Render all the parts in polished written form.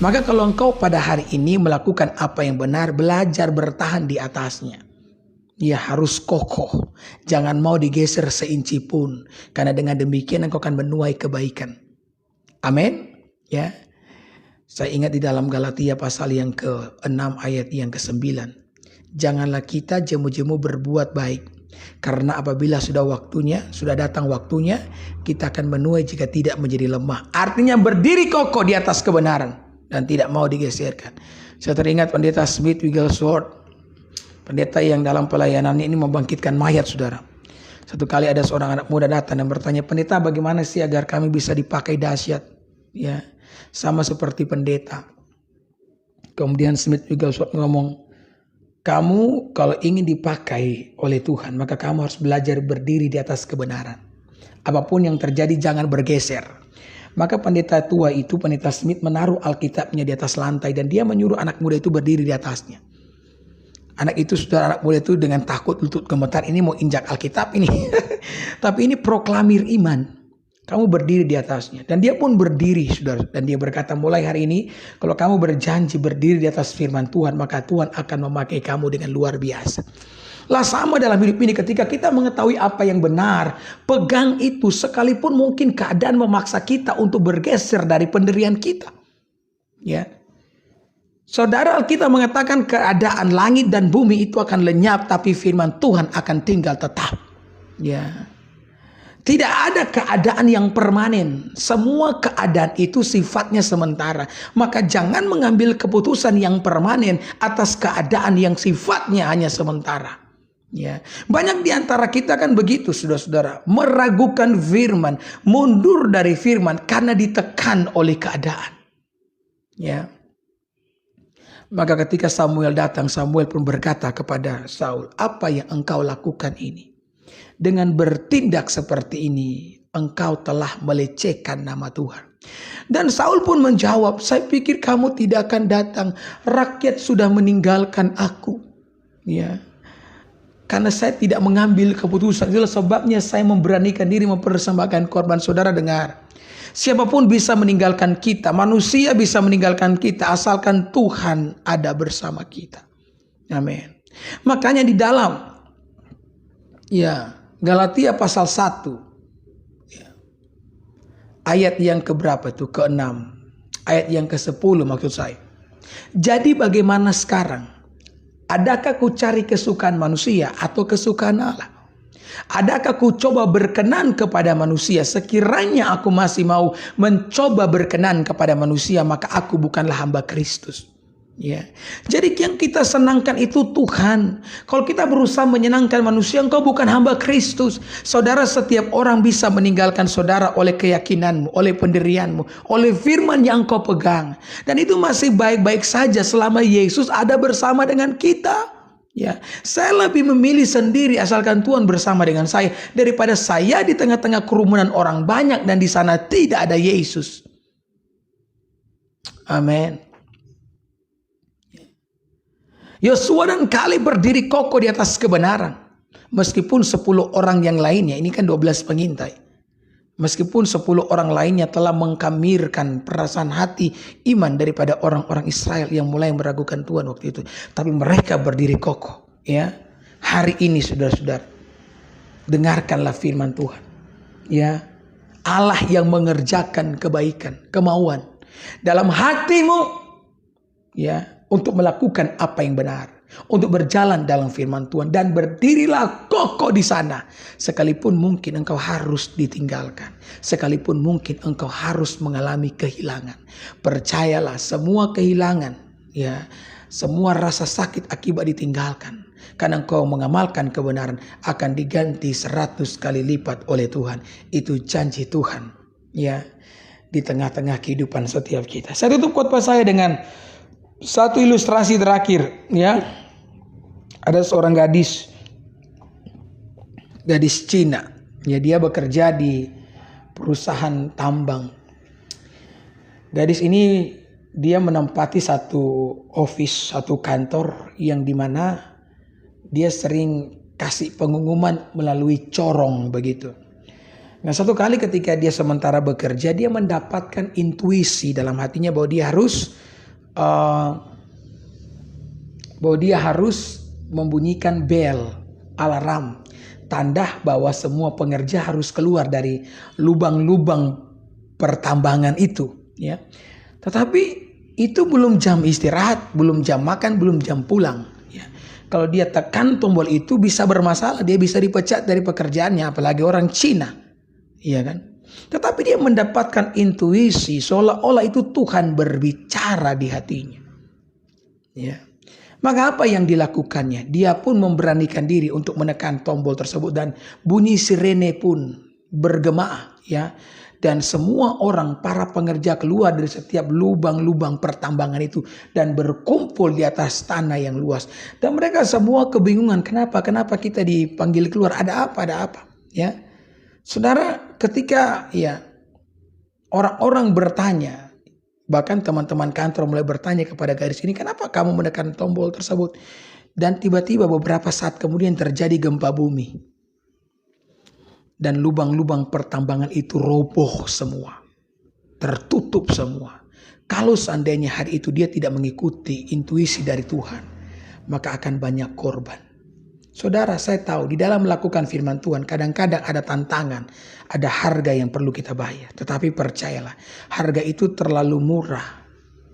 Maka kalau engkau pada hari ini melakukan apa yang benar, belajar bertahan di atasnya. Ya harus kokoh, jangan mau digeser seinci pun, karena dengan demikian engkau akan menuai kebaikan. Amin. Ya, saya ingat di dalam Galatia pasal yang ke-6 ayat yang ke-9. Janganlah kita jemu-jemu berbuat baik, karena apabila sudah datang waktunya, kita akan menuai jika tidak menjadi lemah. Artinya berdiri kokoh di atas kebenaran dan tidak mau digeserkan. Saya teringat pendeta Smith Wigglesworth, pendeta yang dalam pelayanannya ini membangkitkan mayat, saudara. Satu kali ada seorang anak muda datang dan bertanya, pendeta bagaimana sih agar kami bisa dipakai dahsyat? Ya, sama seperti pendeta. Kemudian Smith Wigglesworth ngomong, kamu kalau ingin dipakai oleh Tuhan, maka kamu harus belajar berdiri di atas kebenaran. Apapun yang terjadi jangan bergeser. Maka pendeta tua itu, pendeta Smith, menaruh Alkitabnya di atas lantai dan dia menyuruh anak muda itu berdiri di atasnya. Anak muda itu dengan takut lutut gemetar, ini mau injak Alkitab ini. Tapi ini proklamir iman. Kamu berdiri di atasnya. Dan dia pun berdiri, saudara. Dan dia berkata, mulai hari ini, kalau kamu berjanji berdiri di atas firman Tuhan, maka Tuhan akan memakai kamu dengan luar biasa. Lah sama dalam hidup ini, ketika kita mengetahui apa yang benar, pegang itu sekalipun mungkin keadaan memaksa kita untuk bergeser dari pendirian kita. Ya. Saudara, kita mengatakan keadaan langit dan bumi itu akan lenyap, tapi firman Tuhan akan tinggal tetap. Ya. Tidak ada keadaan yang permanen. Semua keadaan itu sifatnya sementara. Maka jangan mengambil keputusan yang permanen atas keadaan yang sifatnya hanya sementara. Ya, banyak di antara kita kan begitu, saudara-saudara, meragukan firman, mundur dari firman karena ditekan oleh keadaan. Ya. Maka ketika Samuel datang, Samuel pun berkata kepada Saul, apa yang engkau lakukan ini? Dengan bertindak seperti ini, engkau telah melecehkan nama Tuhan. Dan Saul pun menjawab, saya pikir kamu tidak akan datang. Rakyat sudah meninggalkan aku. Ya. Karena saya tidak mengambil keputusan. Itulah sebabnya saya memberanikan diri mempersembahkan korban. Saudara dengar. Siapapun bisa meninggalkan kita. Manusia bisa meninggalkan kita. Asalkan Tuhan ada bersama kita. Amin. Makanya di dalam Galatia pasal 1. Ayat yang keberapa itu? Ke-6. Ayat yang ke-10 maksud saya. Jadi bagaimana sekarang? Adakah ku cari kesukaan manusia atau kesukaan Allah? Adakah ku coba berkenan kepada manusia? Sekiranya aku masih mau mencoba berkenan kepada manusia, maka aku bukanlah hamba Kristus. Ya. Jadi yang kita senangkan itu Tuhan. Kalau kita berusaha menyenangkan manusia, engkau bukan hamba Kristus. Saudara, setiap orang bisa meninggalkan saudara oleh keyakinanmu, oleh pendirianmu, oleh firman yang engkau pegang. Dan itu masih baik-baik saja selama Yesus ada bersama dengan kita. Ya, saya lebih memilih sendiri asalkan Tuhan bersama dengan saya daripada saya di tengah-tengah kerumunan orang banyak dan di sana tidak ada Yesus. Amin. Yosua dan Kaleb berdiri kokoh di atas kebenaran. Meskipun 10 orang yang lainnya, ini kan 12 pengintai. Meskipun 10 orang lainnya telah mengkamirkan perasaan hati iman daripada orang-orang Israel yang mulai meragukan Tuhan waktu itu. Tapi mereka berdiri kokoh. Ya, hari ini saudara-saudara, dengarkanlah firman Tuhan. Ya, Allah yang mengerjakan kebaikan, kemauan dalam hatimu. Ya, untuk melakukan apa yang benar, untuk berjalan dalam firman Tuhan, dan berdirilah kokoh di sana. Sekalipun mungkin engkau harus ditinggalkan, sekalipun mungkin engkau harus mengalami kehilangan. Percayalah, semua kehilangan, ya, semua rasa sakit akibat ditinggalkan, karena engkau mengamalkan kebenaran, akan diganti 100 kali lipat oleh Tuhan. Itu janji Tuhan, ya, di tengah-tengah kehidupan setiap kita. Saya tutup khotbah saya dengan satu ilustrasi terakhir, ya. Ada seorang gadis Cina, ya, dia bekerja di perusahaan tambang. Gadis ini dia menempati satu office, satu kantor yang dimana dia sering kasih pengumuman melalui corong begitu. Nah, satu kali ketika dia sementara bekerja, dia mendapatkan intuisi dalam hatinya bahwa dia harus bahwa dia harus membunyikan bel, alarm, tanda bahwa semua pengerja harus keluar dari lubang-lubang pertambangan itu, ya. Tetapi itu belum jam istirahat, belum jam makan, belum jam pulang, ya. Kalau dia tekan tombol itu bisa bermasalah, dia bisa dipecat dari pekerjaannya, apalagi orang Cina, iya kan? Tetapi dia mendapatkan intuisi seolah-olah itu Tuhan berbicara di hatinya, ya. Maka apa yang dilakukannya? Dia pun memberanikan diri untuk menekan tombol tersebut dan bunyi sirene pun bergema, ya. Dan semua orang, para pengerja keluar dari setiap lubang-lubang pertambangan itu dan berkumpul di atas tanah yang luas. Dan mereka semua kebingungan, kenapa kita dipanggil keluar? Ada apa? Ya, saudara, ketika ya orang-orang bertanya, bahkan teman-teman kantor mulai bertanya kepada gadis ini, kenapa kamu menekan tombol tersebut? Dan tiba-tiba beberapa saat kemudian terjadi gempa bumi. Dan lubang-lubang pertambangan itu roboh semua. Tertutup semua. Kalau seandainya hari itu dia tidak mengikuti intuisi dari Tuhan, maka akan banyak korban. Saudara, saya tahu di dalam melakukan firman Tuhan kadang-kadang ada tantangan, ada harga yang perlu kita bayar. Tetapi percayalah, harga itu terlalu murah,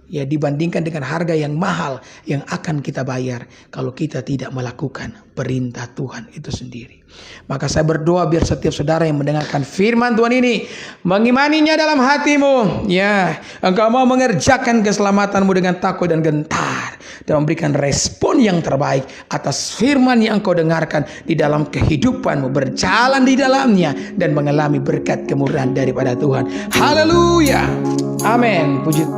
ya, dibandingkan dengan harga yang mahal yang akan kita bayar kalau kita tidak melakukan perintah Tuhan itu sendiri. Maka saya berdoa biar setiap saudara yang mendengarkan firman Tuhan ini mengimaninya dalam hatimu, ya, engkau mau mengerjakan keselamatanmu dengan takut dan gentar dan memberikan respon yang terbaik atas firman yang engkau dengarkan di dalam kehidupanmu, berjalan di dalamnya dan mengalami berkat kemurahan daripada Tuhan. Haleluya, amin, puji.